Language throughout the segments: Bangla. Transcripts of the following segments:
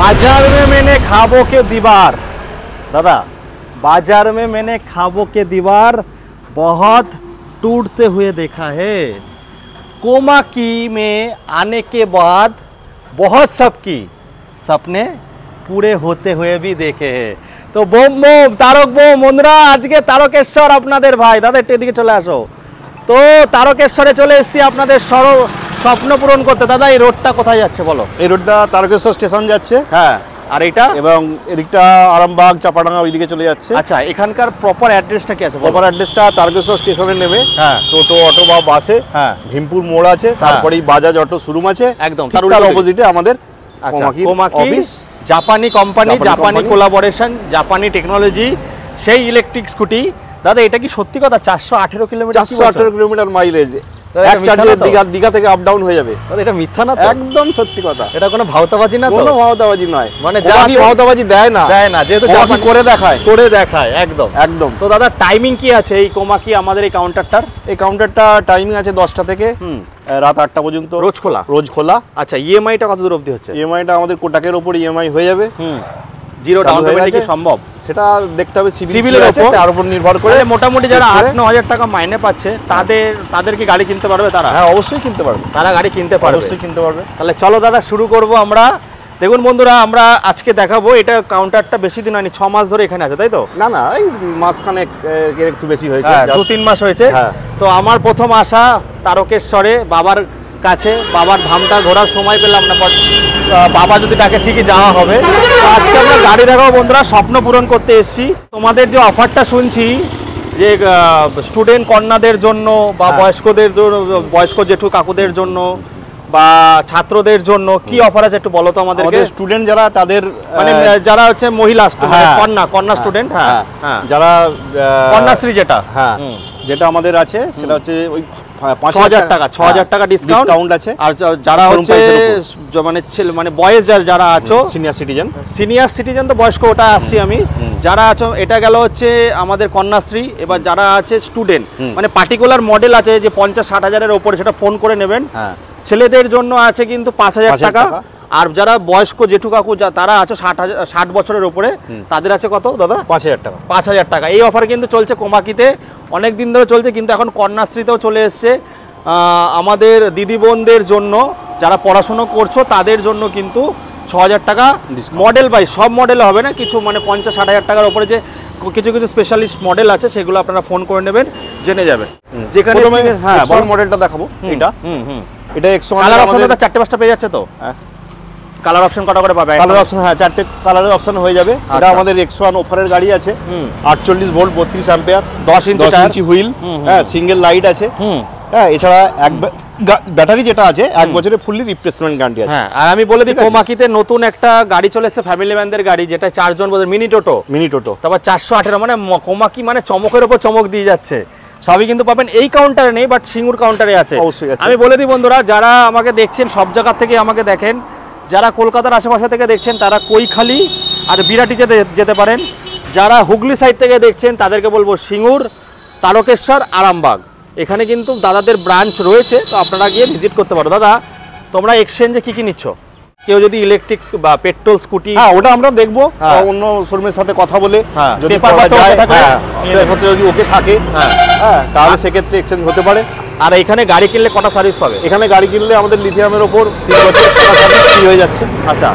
बाजार में मैंने खाबों के दीवार दादा बाजार में मैंने खाबों के दीवार बहुत टूटते हुए देखा है। कोमाकी में आने के बाद बहुत सबकी सपने पूरे होते हुए भी देखे हैं। तो बोम बोम तारक बोम বন্ধুরা আজকে তারকেশ্বর আপনাদের ভাই দাদা একটু এদিকে চলে আসো। তো তারকেশ্বরে চলে এসেছি আপনাদের স্বপ্ন পূরণ করতে। দাদা এই রোডটা কোথায় যাচ্ছে বলো? এই রোডটা তারকেশ্বর স্টেশন যাচ্ছে। হ্যাঁ আর এটা এবং এদিকটা আরামবাগ চাপাডাঙ্গা ওইদিকে চলে যাচ্ছে। আচ্ছা এখানকার প্রপার অ্যাড্রেসটা কি আছে? প্রপার অ্যাড্রেসটা তারকেশ্বর স্টেশনে নেমে হ্যাঁ টোটো অটো বা বাসে হ্যাঁ ভীমপুর মোড় আছে, তারপরেই বাজাজ অটো শোরুম আছে, একদম তার অপোজিটে আমাদের কোমাকি অফিস। জাপানি কোম্পানি, জাপানি কোলাবোরেশন, জাপানি টেকনোলজি, সেই ইলেকট্রিক স্কুটি। দাদা এটা কি সত্যি কথা? 418 কিলোমিটার 418 কিলোমিটার মাইলেজ এক চার্জে দীঘা থেকে আপ ডাউন হয়ে যাবে। এটা মিথ্যা না? একদম সত্যি কথা। এটা কোনো ভাওতাবাজি না? কোনো ভাওতাবাজি নয়, মানে জাপানি ভাওতাবাজি দেয় না, যেহেতু জাপানি করে দেখায় একদম একদম। তো দাদা টাইমিং কি আছে এই কোমাকি আমাদের এই কাউন্টারটার? এই কাউন্টারটা টাইমিং আছে 10টা থেকে রাত 8টা পর্যন্ত রোজ খোলা। আচ্ছা ইএমআইটা কত দূর অবধি হচ্ছে? ইএমআইটা আমাদের কোটাকের উপর ইএমআই হয়ে যাবে। জিরো ডাউন পেমেন্টে কি সম্ভব? সেটা দেখতে হবে সিভিলের উপর, তার উপর নির্ভর করে। মোটামুটি যারা 8-9 হাজার টাকা মাইনে পাচ্ছে তাদের কি গাড়ি কিনতে পারবে তারা? হ্যাঁ অবশ্যই কিনতে পারবে, তারা গাড়ি কিনতে পারবে, অবশ্যই কিনতে পারবে। তাহলে চলো দাদা শুরু করব আমরা। দেখুন বন্ধুরা আমরা আজকে দেখাবো, এটা কাউন্টারটা বেশি দিন হয়নি, 6 মাস ধরে এখানে আছে তাই তো? না না এই মাসখানেক একটু বেশি হয়েছে, 2-3 মাস হয়েছে। তো আমার প্রথম আসা তারকেশ্বরে বাবার কাছে, বাবার ধামটা ঘোরার সময় পেলাম না, বাট বাবা যদি ডাকে ঠিকই যাওয়া হবে। তো আজকে আমরা গাড়ি দেখাবো বন্ধুরা, স্বপ্ন পূরণ করতে এসেছি। তোমাদের যে অফারটা শুনছি যে স্টুডেন্ট কন্যাদের জন্য বা বয়স্কদের বয়স্ক জেঠু কাকুদের জন্য বা ছাত্রদের জন্য কি অফার আছে একটু বলো তো আমাদেরকে। স্টুডেন্ট যারা তাদের মানে যারা হচ্ছে মহিলা কন্যা স্টুডেন্ট, হ্যাঁ যারা কন্যাশ্রী যেটা আমাদের আছে সেটা হচ্ছে ওই 6,000 টাকা ডিসকাউন্ট আছে। আর যারা হচ্ছে মানে বয়স যারা আছো সিনিয়র সিটিজেন তো বয়স্ক ওটা আসছি আমি, যারা আছো এটা গেল হচ্ছে আমাদের কন্যাশ্রী। এবার যারা আছে স্টুডেন্ট মানে পার্টিকুলার মডেল আছে যে 50-60 হাজারের উপরে, সেটা ফোন করে নেবেন। ছেলেদের জন্য আছে কিন্তু 5,000 টাকা। আর যারা বয়স্ক জেঠু কাকু তারা আছে 60 বছরের উপরে, তাদের আছে কত দাদা? 5,000 টাকা। 5,000 টাকা এই অফার কিন্তু চলছে কোমাকিতে, অনেক দিন ধরে চলছে, কিন্তু এখন কন্যাশ্রীতেও চলে এসছে। আমাদের দিদি বোনদের জন্য যারা পড়াশুনো করছো তাদের জন্য কিন্তু 6,000 টাকা মডেল বাই, সব মডেলে হবে না, কিছু মানে 50-60 হাজার টাকার উপরে যে কিছু কিছু স্পেশালিস্ট মডেল আছে সেগুলো আপনারা ফোন করে নেবেন, জেনে যাবেন। যেখানে হ্যাঁ বড় মডেলটা দেখাবো, এটা X1 কালার অপশনটা 4-5টা পেয়ে যাচ্ছে তো? কালার অপশন কটা করে পাবে? কালার অপশন হ্যাঁ 4টে কালারের অপশন হয়ে যাবে। এটা আমাদের X1 অফারের গাড়ি আছে, 48 ভোল্ট 32 অ্যাম্পিয়ার, 10 ইঞ্চি হুইল, হ্যাঁ সিঙ্গেল লাইট আছে, হ্যাঁ এছাড়া ব্যাটারি যেটা আছে 1 বছরের ফুললি রিপ্লেসমেন্ট গ্যারান্টি আছে। হ্যাঁ আর আমি বলে দিই কোমাকিতে নতুন একটা গাড়ি চলে এসেছে ফ্যামিলি ম্যানদের গাড়ি, যেটা 4 জন বলে মিনি টোটো, তারপর 418 মানে কোমাকি মানে চমকের উপর চমক দিয়ে যাচ্ছে। সবই কিন্তু পাবেন এই কাউন্টারে নেই, বাট সিঙ্গুর কাউন্টারে আছে। আমি বলে দিই বন্ধুরা যারা আমাকে দেখছেন সব জায়গা থেকে আমাকে দেখেন, যারা কলকাতার আশেপাশে থেকে দেখছেন তারা কৈখালি আর বিরাটিতে যেতে পারেন, যারা হুগলি সাইড থেকে দেখছেন তাদেরকে বলবো সিঙ্গুর, তারকেশ্বর, আরামবাগ, এখানে কিন্তু দাদাদের ব্রাঞ্চ রয়েছে, তো আপনারা গিয়ে ভিজিট করতে পারো। দাদা তোমরা এক্সচেঞ্জে কি নিচ্ছ? কেউ যদি ইলেকট্রিক বা পেট্রোল স্কুটি, হ্যাঁ ওটা আমরা দেখবো, অন্য শোরুমের সাথে কথা বলে যদি ওকে থাকে হ্যাঁ তাহলে সেক্ষেত্রে এক্সচেঞ্জ হতে পারে। আর এখানে গাড়ি কিনলে কটা সার্ভিস পাবে? এখানে গাড়ি কিনলে আমাদের লিথিয়ামের ওপর 3 বছরের সার্ভিস ফ্রি হয়ে যাচ্ছে। আচ্ছা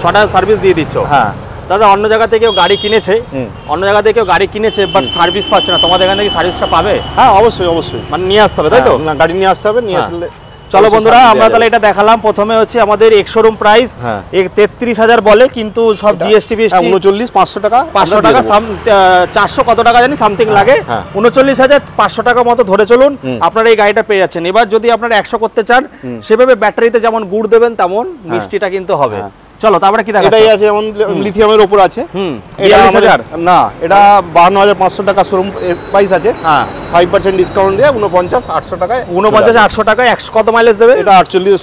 6টা সার্ভিস দিয়ে দিচ্ছ? হ্যাঁ দাদা অন্য জায়গা থেকে কেউ গাড়ি কিনেছে বাট সার্ভিস পাচ্ছে না, তোমাদের এখানে কি সার্ভিসটা পাবে? হ্যাঁ অবশ্যই অবশ্যই, মানে নিয়ে আসতে হবে তাই তো? না গাড়ি নিয়ে আসতে হবে, নিয়ে আসলে চলো বন্ধুরা আমরা তাহলে এটা দেখালাম। প্রথমে হচ্ছে আমাদের এক্স-শোরুম প্রাইস 33,000 বলে, কিন্তু সব জিএসটি বিএসটি 39,500 টাকা, 500 টাকা 400 কত টাকা জানি সামথিং লাগে, 39,500 টাকা মতো ধরে চলুন আপনারা এই গাড়িটা পেয়ে যাচ্ছেন। এবার যদি আপনারা 100 করতে চান সেভাবে ব্যাটারিতে যেমন গুড় দেবেন তেমন মিষ্টিটা কিন্তু হবে। চলো তারপরে কি দেখা এটাই আছে, যেমন লিথিয়ামের উপর আছে, এটা 42,000 না, এটা 52,500 টাকা শোরুম প্রাইস আছে, 5% ডিসকাউন্ট দিয়ে 49,800 টাকায়, 49,800 টাকায় 100 কত মাইলেজ দেবে? এটা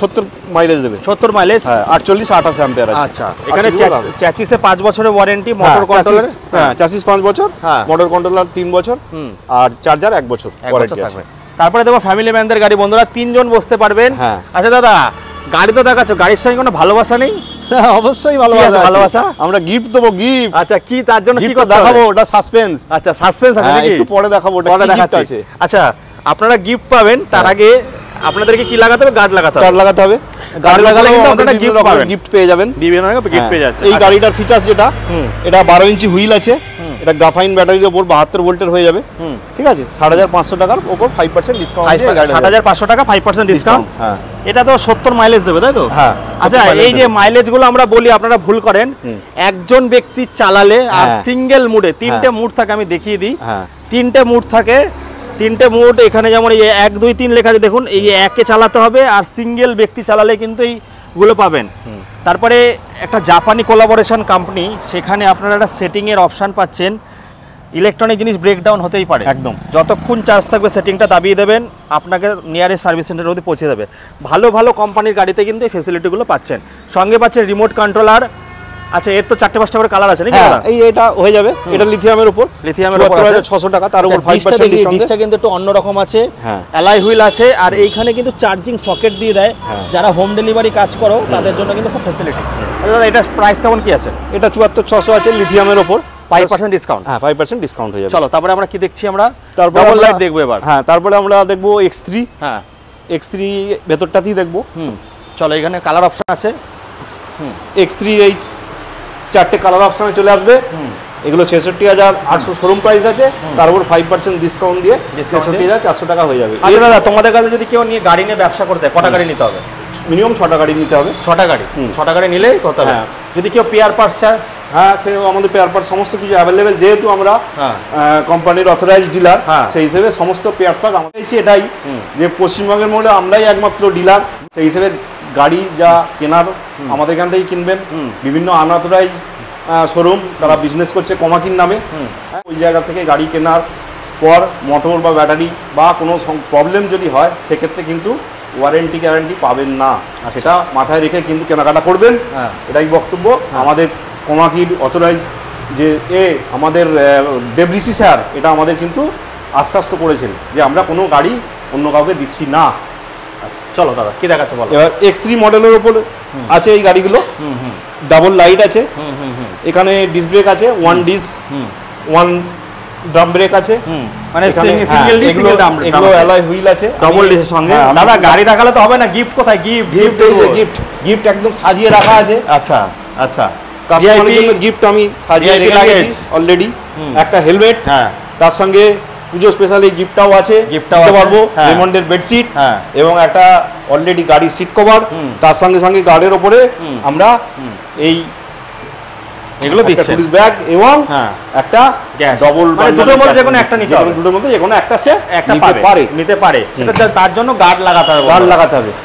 70 মাইলেজ দেবে, 70 মাইলেজ, হ্যাঁ 48-28 অ্যাম্পিয়ার আছে। আচ্ছা এখানে চ্যাসিসে 5 বছরের ওয়ারেন্টি, মোটর কন্ট্রোলার হ্যাঁ চ্যাসিস 5 বছর, মোটর কন্ট্রোলার 3 বছর, আর চার্জার 1 বছর ওয়ারেন্টি আছে। তারপরে দেখো ফ্যামিলি ম্যানদের গাড়ি বন্ধুরা 3 জন বসতে পারবেন। আচ্ছা দাদা গাড়ি তো দেখাচ্ছ, গাড়ির সঙ্গে কোনো ভালোবাসা নেই? অবশ্যই ভালোবাসা। আমরা গিফট দেবো, গিফট। আচ্ছা, কি তার জন্য কি করতে দেখাবো, ওটা সাসপেন্স। আচ্ছা, সাসপেন্স আছে নাকি? একটু পরে দেখাবো ওটা কি গিফট আছে। আচ্ছা, আপনারা গিফট পাবেন, তার আগে আপনাদেরকে কি লাগাতে হবে? গার্ড লাগাতে হবে। গাড়ি লাগালে কিন্তু আপনারা গিফট পেয়ে যাবেন, বিভিন্ন রকমের গিফট পেয়ে যাচ্ছে। এই গাড়িটার ফিচার্স যেটা, এটা 12 ইঞ্চি হুইল আছে, এটা গ্রাফাইন ব্যাটারির উপর 72 ভোল্টের হয়ে যাবে, ঠিক আছে। 7500 টাকার উপর 5% ডিসকাউন্ট দিয়ে গাড়ি 7500 টাকা 5% ডিসকাউন্ট। হ্যাঁ, এটা তো 70 মাইলেজ দেবে, তাই তো? হ্যাঁ। আচ্ছা, এই যে মাইলেজ গুলো আমরা বলি, আপনারা ভুল করেন। একজন ব্যক্তি চালালে আর সিঙ্গেল মুডে, 3টে মুড থাকে, আমি দেখিয়ে দিই। 3টে মুড থাকে, 3টে মুড এখানে যেমন এই 1 2 3 লেখা আছে দেখুন, এই একে চালাতে হবে, আর সিঙ্গেল ব্যক্তি চালালে কিন্তু এইগুলো পাবেন। তারপরে একটা জাপানি কোলাবোরেশন কোম্পানি, সেখানে আপনারা একটা সেটিং এর অপশন পাচ্ছেন। ইলেকট্রনিক জিনিস ব্রেকডাউন হতেই পারে, একদম। যতক্ষণ চার্জ থাকবে সেটিংটা দাবিয়ে দেবেন, আপনাকে নিয়ারেস্ট সার্ভিস সেন্টারের মধ্যে পৌঁছে দেবে। ভালো ভালো কোম্পানির গাড়িতে কিন্তু এই ফেসিলিটিগুলো পাচ্ছেন। সঙ্গে পাচ্ছেন রিমোট কন্ট্রোলার। আচ্ছা, এর তো 4-5টা করে কালার আছে নাকি? এই এটা হয়ে যাবে, এটা লিথিয়ামের উপর 74,600 টাকা, তার উপর 5% ডিসকাউন্ট। ডিসটা কিন্তু একটু অন্যরকম আছে, অ্যালয় হুইল আছে, আর এইখানে কিন্তু চার্জিং সকেট দিয়ে দেয়। যারা হোম ডেলিভারি কাজ করো তাদের জন্য কিন্তু খুব ফ্যাসিলিটি। দাদা, এটা প্রাইস কেমন কি আছে? এটা 74,600 আছে লিথিয়ামের উপর, 5% ডিসকাউন্ট। হ্যাঁ, 5% ডিসকাউন্ট হয়ে যাবে। চলো, তারপরে আমরা কি দেখছি? আমরা তারপরে ডাবল লাইট দেখবো এবার। হ্যাঁ, তারপরে আমরা দেখবো X3। হ্যাঁ, X3 ভেতরটাতেই দেখবো। চলো, এখানে কালার অপশন আছে। X3 এই 4টে কালার অপশনে চলে আসবে। এগুলো 66,800 শোরুম প্রাইস আছে, তার উপর 5% ডিসকাউন্ট দিয়ে 63,400 টাকা হয়ে যাবে। আচ্ছা দাদা, তোমাদের কাছে যদি কেউ নিয়ে গাড়ি নিয়ে ব্যবসা করতে, কটা গাড়ি নিতে হবে? মিনিমাম 6টা গাড়ি নিতে হবে। 6টা গাড়ি? 6টা গাড়ি নিলেই কত হবে? যদি কেউ পেয়ার পার্টস চায়? হ্যাঁ, সে আমাদের পেয়ার পার্টস সমস্ত কিছু অ্যাভেলেবেল, যেহেতু আমরা কোম্পানির অথরাইজ ডিলার, সেই হিসেবে সমস্ত পেয়ার পার্টস আমাদের এটাই যে পশ্চিমবঙ্গের মধ্যে আমরাই একমাত্র ডিলার। সেই হিসেবে গাড়ি যা কেনার আমাদের এখান থেকেই কিনবেন। বিভিন্ন আনঅথরাইজ শোরুম তারা বিজনেস করছে কোমাকির নামে, ওই জায়গা থেকে গাড়ি কেনার পর মোটর বা ব্যাটারি বা কোনো প্রবলেম যদি হয়, সেক্ষেত্রে কিন্তু ওয়ারেন্টি গ্যারান্টি পাবেন না। সেটা মাথায় রেখে কিন্তু কেনাকাটা করবেন, এটাই বক্তব্য। আমাদের কোমাকির অথরাইজ যে আমাদের ডেব্রিসি স্যার, এটা আমাদের কিন্তু আশ্বস্ত করেছেন যে আমরা কোনো গাড়ি অন্য কাউকে দিচ্ছি না। চলো দাদা, কি দেখাচ্ছে বলো। এবার X3 মডেলের উপর আছে এই গাড়িগুলো। ডাবল লাইট আছে, এখানে ডিস্ক ব্রেক আছে, 1 ডিস্ক 1 ড্রাম ব্রেক আছে, মানে সিঙ্গেল ডিস্ক সিঙ্গেল ড্রাম। এগুলো অ্যালয় হুইল আছে ডাবল ডিস্কের সঙ্গে। দাদা, গাড়ি দেখালে তো হবে না, গিফট কোথায়? গিফট একদম সাজিয়ে রাখা আছে। আচ্ছা আচ্ছা, কাস্টমারের জন্য গিফট আমি সাজিয়ে রেখেছি অলরেডি। একটা হেলমেট, তার সঙ্গে পুজো স্পেশাল এই গিফটটাও আছে, গিফটটাও পারবো। রেমন্ডের বেডশিট এবং একটা অলরেডি গাড়ির সিট কভার, তার সঙ্গে সঙ্গে গার্ডের ওপরে আমরা এই এগুলো দিচ্ছি, পুলিশ ব্যাগ এবং একটা ডবল, মানে দুটোর মধ্যে যে কোনো একটা নিতে হবে। দুটোর মধ্যে যে কোনো একটা সে একটা নিতে পারে। সেটা তার জন্য গার্ড লাগাতে হবে,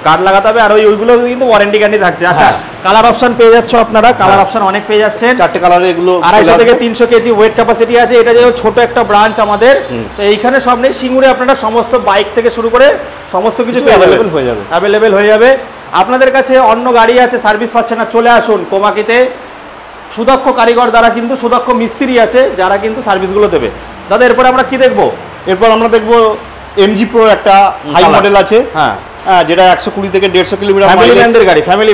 গার্ড লাগাতে হবে। আর ওইগুলো কিন্তু ওয়ারেন্টি গ্যারান্টি থাকছে। আচ্ছা, কালার অপশন পেয়ে যাচ্ছ আপনারা, কালার অপশন অনেক পেয়ে যাচ্ছেন। 4টে কালারে এগুলো 250 থেকে 300 কেজি ওয়েট ক্যাপাসিটি আছে। এটা যে ছোট একটা ব্রাঞ্চ আমাদের, তো এইখানে সব নেই। সিঙ্গুরে আপনারা সমস্ত বাইক থেকে শুরু করে সমস্ত কিছু অ্যাভেলেবেল হয়ে যাবে। আপনাদের কাছে অন্য গাড়ি আছে, সার্ভিস পাচ্ছে না, চলে আসুন কোমাকিতে। সুদক্ষ কারিগর দ্বারা কিন্তু সুদক্ষ মিস্ত্রি আছে, যারা কিন্তু সার্ভিসগুলো দেবে। দাদা, এরপর আমরা কি দেখবো? এরপর আমরা দেখবো MG Pro, একটা হাই মডেল আছে, যেটা 120 থেকে 150 কিলোমিটার ফ্যামিলি ম্যানদের গাড়ি। ফ্যামিলি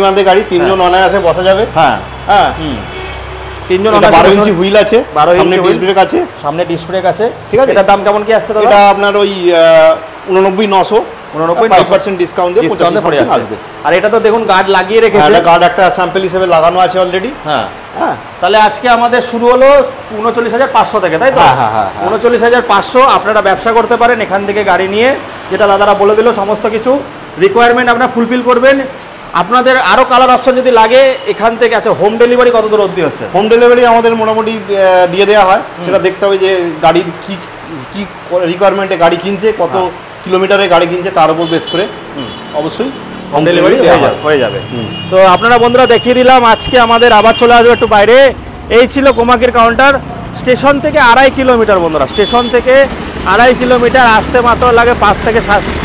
ম্যানদের গাড়ি 3 জন অনায়াসে বসা যাবে। 3 জন। 12 ইঞ্চি হুইল আছে, সামনে ডিস্ক ব্রেক আছে, ঠিক আছে। এটার দাম কেমন কি আসছে দাদা? এটা আপনার ওই 89,900, 5% ডিসকাউন্ট দিয়ে 25,000 আসবে। আর এটা তো দেখুন গার্ড লাগিয়ে রেখেছে, গার্ড একটা স্যাম্পল হিসেবে লাগানো আছে অলরেডি। তাহলে আজকে আমাদের শুরু হলো 39,500 থেকে, তাই তো? 39,500। আপনারা ব্যবসা করতে পারেন এখান থেকে গাড়ি নিয়ে, যেটা দাদারা বলে দিল। সমস্ত কিছু রিকোয়ারমেন্ট আপনারা ফুলফিল করবেন। আপনাদের আরো কালার অপশন যদি লাগে এখান থেকে। আচ্ছা, হোম ডেলিভারি কত দূর অবধি হচ্ছে? হোম ডেলিভারি আমাদের মোটামুটি দিয়ে দেওয়া হয়। সেটা দেখতে হবে যে গাড়ির কি কি রিকোয়ারমেন্টে গাড়ি কিনছে, কত কিলোমিটারে গাড়ি কিনছে, তার উপর বেস করে অবশ্যই হোম ডেলিভারি হয়ে যাবে। তো আপনারা বন্ধুরা দেখিয়ে দিলাম। আজকে আমাদের আবার চলে আসবে একটু বাইরে। এই ছিল কোমাকির কাউন্টার। স্টেশন থেকে 2.5 কিলোমিটার বন্ধুরা, স্টেশন থেকে 2.5 কিলোমিটার, আসতে মাত্র লাগে 5 থেকে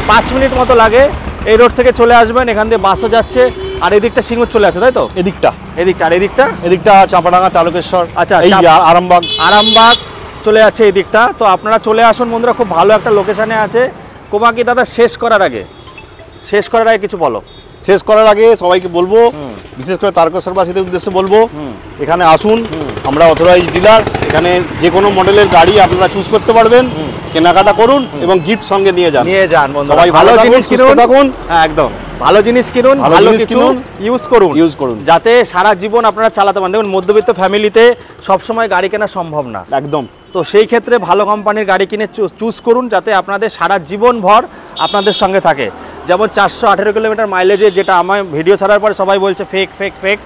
5 মিনিট মতো লাগে। এই রোড থেকে চলে আসবেন, এখান দিয়ে বাসও যাচ্ছে। আর এদিকটা সিঙ্গুর চলে আছে, তাই তো? এদিকটা আর এদিকটা চাঁপাডাঙ্গা, তারকেশ্বর, আচ্ছা আরামবাগ চলে যাচ্ছে এই দিকটা। তো আপনারা চলে আসুন বন্ধুরা, খুব ভালো একটা লোকেশনে আছে কোমাকি। দাদা, শেষ করার আগে কিছু বলো। শেষ করার আগে সবাইকে বলবো, বিশেষ করে তারকেশ্বরবাসীদের উদ্দেশ্যে বলবো, এখানে আসুন, আমরা অথরাইজ ডিলার, এখানে যে কোনো মডেলের গাড়ি আপনারা চুজ করতে পারবেন, কেনাকাটা করুন এবং গিফট সঙ্গে নিয়ে যান বন্ধুরা। সবাই ভালো জিনিস কিনুন, থাকুন, একদম ভালো জিনিস কিনুন, ভালো জিনিস কিনুন, ইউজ করুন যাতে সারা জীবন আপনারা চালাতে পারেন। দেখুন মধ্যবিত্ত ফ্যামিলিতে সবসময় গাড়ি কেনা সম্ভব না, একদম। তো সেই ক্ষেত্রে ভালো কোম্পানির গাড়ি কিনে চুজ করুন যাতে আপনাদের সারা জীবন ভর আপনাদের সঙ্গে থাকে। যেমন 418 কিলোমিটার মাইলেজে, যেটা আমার ভিডিও ছাড়ার পরে সবাই বলছে ফেক ফেক ফেক,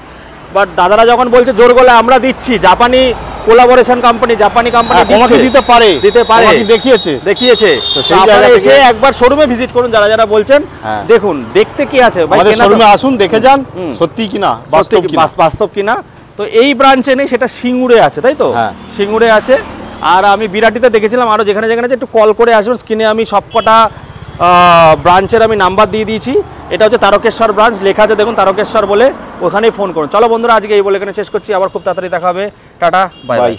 বাট দাদারা যখন বলছে জোর গলায় আমরা দিচ্ছি, জাপানি কোলাবোরেশন কোম্পানি, জাপানি কোম্পানি দিতে পারে, দেখিয়েছে। তো সেই জায়গায় এসে একবার শোরুমে ভিজিট করুন, যারা বলছেন দেখুন দেখতে কি আছে, আমাদের শোরুমে আসুন, দেখে যান সত্যি কিনা, বাস্তব কিনা। তো এই ব্রাঞ্চে নেই, সেটা সিঙ্গুরে আছে, তাই তো? সিঙ্গুরে আছে। আর আমি বিরাটিতে দেখেছিলাম, আরো যেখানে যেখানে একটু কল করে আসবেন, স্ক্রিনে আমি সবকটা ব্রাঞ্চের আমি নাম্বার দিয়ে দিয়েছি। এটা হচ্ছে তারকেশ্বর ব্রাঞ্চ, লেখা আছে দেখুন তারকেশ্বর বলে, ওখানেই ফোন করুন। চলো বন্ধুরা, আজকে এই বলে এখানে শেষ করছি, আবার খুব তাড়াতাড়ি দেখা হবে। Tata, bye bye.